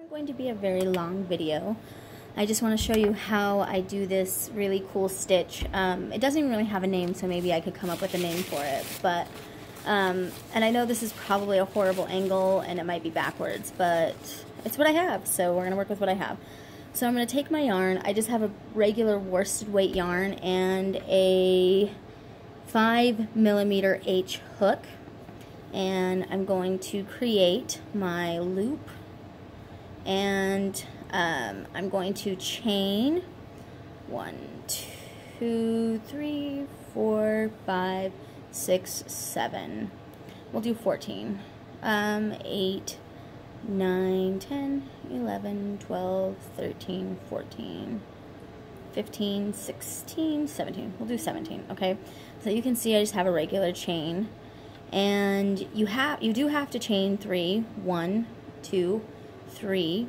Not going to be a very long video. I just want to show you how I do this really cool stitch. It doesn't even really have a name, so maybe I could come up with a name for it. But and I know this is probably a horrible angle and it might be backwards, but it's what I have, so we're going to work with what I have. So I'm going to take my yarn. I just have a regular worsted weight yarn and a 5mm H hook, and I'm going to create my loop, and I'm going to chain 1, 2, 3, 4, 5, 6, 7. We'll do 14. 8, 9, 10, 11, 12, 13, 14, 15, 16, 17. We'll do 17, okay? So you can see I just have a regular chain, and you do have to chain 3, 1, 2, 3,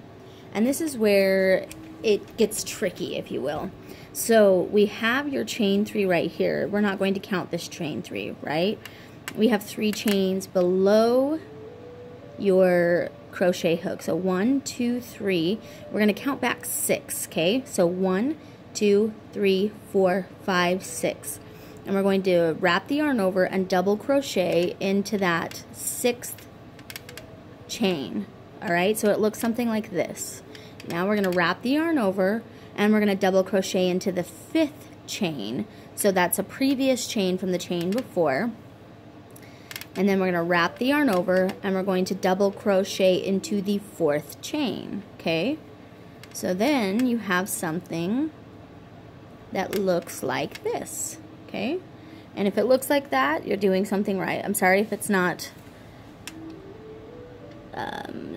and this is where it gets tricky, if you will. So we have your chain 3 right here. We're not going to count this chain 3, right? We have 3 chains below your crochet hook. So 1, 2, 3. We're going to count back 6, okay? So 1, 2, 3, 4, 5, 6. And we're going to wrap the yarn over and double crochet into that 6th chain. All right, so it looks something like this. Now we're going to wrap the yarn over and we're going to double crochet into the 5th chain. So that's a previous chain from the chain before. And then we're going to wrap the yarn over and we're going to double crochet into the 4th chain, okay? So then you have something that looks like this, okay? And if it looks like that, you're doing something right. I'm sorry if it's not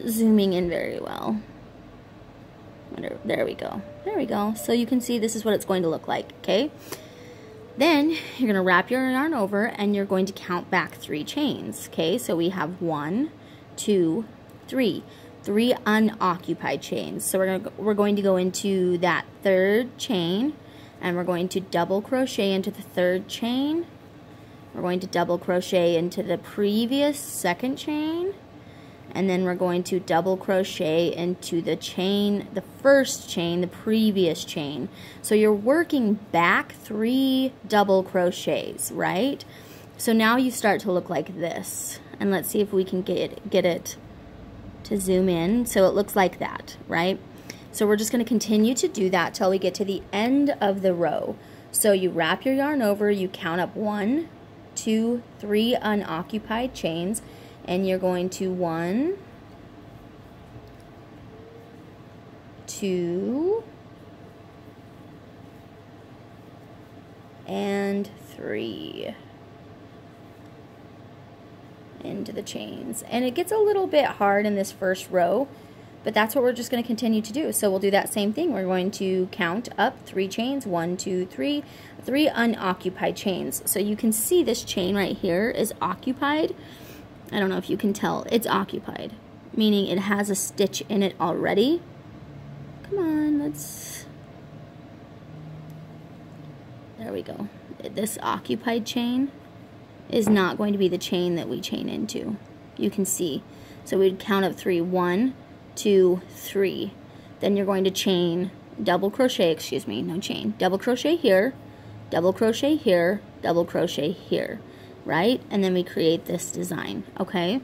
zooming in very well. There we go. There we go. So you can see this is what it's going to look like, okay? Then you're going to wrap your yarn over and you're going to count back 3 chains, okay? So we have 1, 2, 3. 3 unoccupied chains. So we're going to go into that 3rd chain and we're going to double crochet into the 3rd chain. We're going to double crochet into the previous 2nd chain. And then we're going to double crochet into the chain, the 1st chain, the previous chain. So you're working back 3 double crochets, right? So now you start to look like this. And let's see if we can get it to zoom in. So it looks like that, right? So we're just going to continue to do that till we get to the end of the row. So you wrap your yarn over, you count up 1, 2, 3 unoccupied chains. And you're going to 1, 2, and 3 into the chains. And it gets a little bit hard in this first row, but that's what we're just going to continue to do. So we'll do that same thing. We're going to count up 3 chains, 1, 2, 3, 3 unoccupied chains. So you can see this chain right here is occupied. I don't know if you can tell, it's occupied, meaning it has a stitch in it already. Come on, there we go. This occupied chain is not going to be the chain that we chain into. You can see. So we'd count up 3, 1, 2, 3. Then you're going to chain, double crochet, excuse me, no chain. Double crochet here, double crochet here, double crochet here. Right? And then we create this design, okay?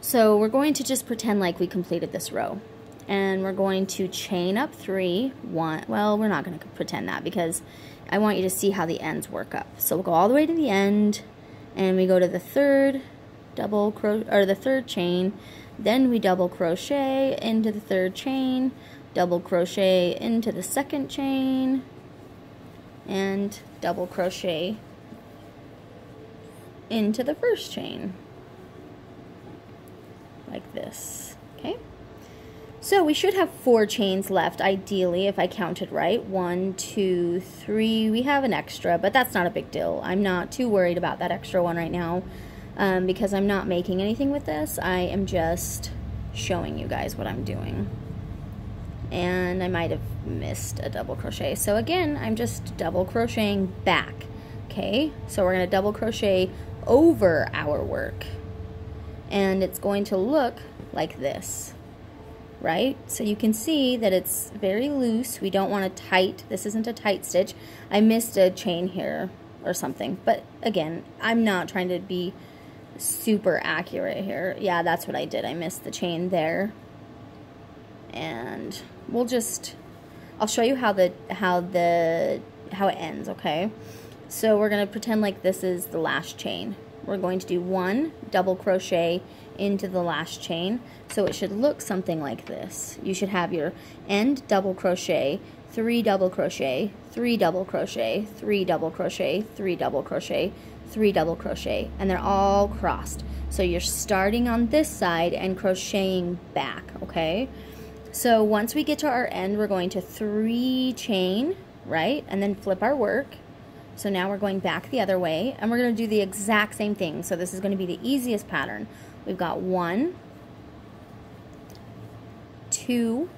So we're going to just pretend like we completed this row. And we're going to chain up 3, 1, well, we're not going to pretend that because I want you to see how the ends work up. So we'll go all the way to the end, and we go to the 3rd double crochet, or the 3rd chain, then we double crochet into the 3rd chain, double crochet into the 2nd chain, and double crochet into the 1st chain, like this, okay? So we should have 4 chains left, ideally, if I counted right. 1, 2, 3, we have an extra, but that's not a big deal. I'm not too worried about that extra one right now, because I'm not making anything with this. I am just showing you guys what I'm doing. And I might have missed a double crochet. So again, I'm just double crocheting back, okay? So we're gonna double crochet over our work, and it's going to look like this. right? So you can see that it's very loose. We don't want a tight, this isn't a tight stitch. I missed a chain here or something, but again, I'm not trying to be super accurate here. Yeah, that's what I did. I missed the chain there. And we'll just, I'll show you how it ends, okay? So we're going to pretend like this is the last chain. We're going to do 1 double crochet into the last chain. So it should look something like this. You should have your end double crochet, 3 double crochet, 3 double crochet, 3 double crochet, 3 double crochet, 3 double crochet, and they're all crossed. So you're starting on this side and crocheting back, okay? So once we get to our end, we're going to 3 chain, right? And then flip our work. So now we're going back the other way, and we're going to do the exact same thing. So this is going to be the easiest pattern. We've got 1, 2,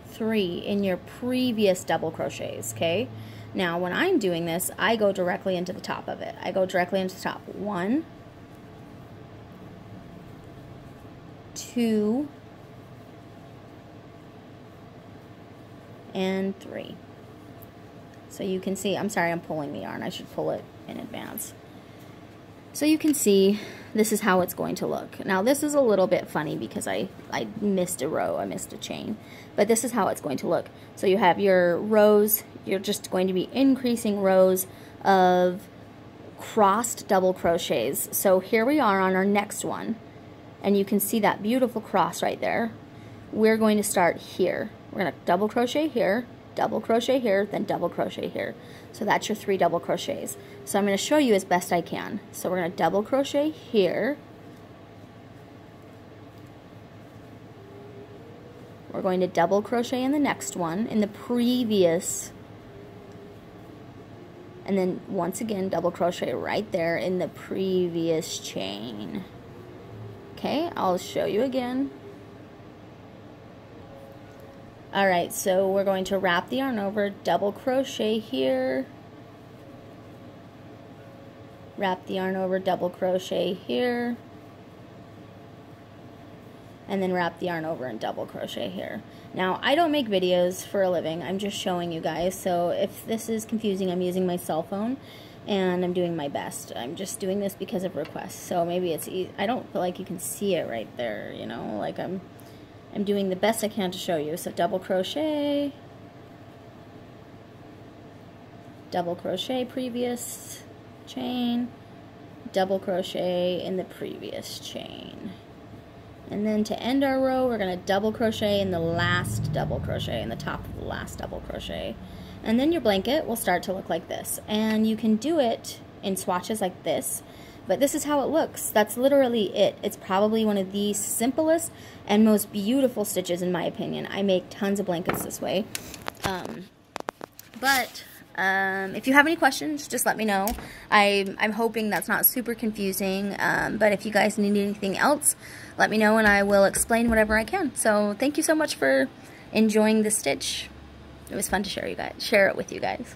3 in your previous double crochets, okay? Now when I'm doing this, I go directly into the top of it. I go directly into the top. 1, 2, and 3. So you can see, I'm sorry, I'm pulling the yarn. I should pull it in advance. So you can see this is how it's going to look. Now this is a little bit funny because I missed a row, I missed a chain. But this is how it's going to look. So you have your rows, you're just going to be increasing rows of crossed double crochets. So here we are on our next one. And you can see that beautiful cross right there. We're going to start here. We're going to double crochet here, double crochet here, then double crochet here. So that's your 3 double crochets. So I'm going to show you as best I can. So we're going to double crochet here. We're going to double crochet in the next one, in the previous, and then once again double crochet right there in the previous chain. Okay, I'll show you again. Alright, so we're going to wrap the yarn over, double crochet here, wrap the yarn over, double crochet here, and then wrap the yarn over and double crochet here. Now, I don't make videos for a living, I'm just showing you guys, so if this is confusing, I'm using my cell phone, and I'm doing my best. I'm just doing this because of requests, so maybe it's easy. I don't feel like you can see it right there, you know, like I'm doing the best I can to show you. So double crochet, double crochet previous chain, double crochet in the previous chain. And then to end our row, we're going to double crochet in the last double crochet, in the top of the last double crochet. And then your blanket will start to look like this. And you can do it in swatches like this, but this is how it looks. That's literally it. It's probably one of the simplest and most beautiful stitches in my opinion. I make tons of blankets this way. If you have any questions, just let me know. I'm hoping that's not super confusing, but if you guys need anything else, let me know and I will explain whatever I can. So thank you so much for enjoying this stitch. It was fun to share it with you guys.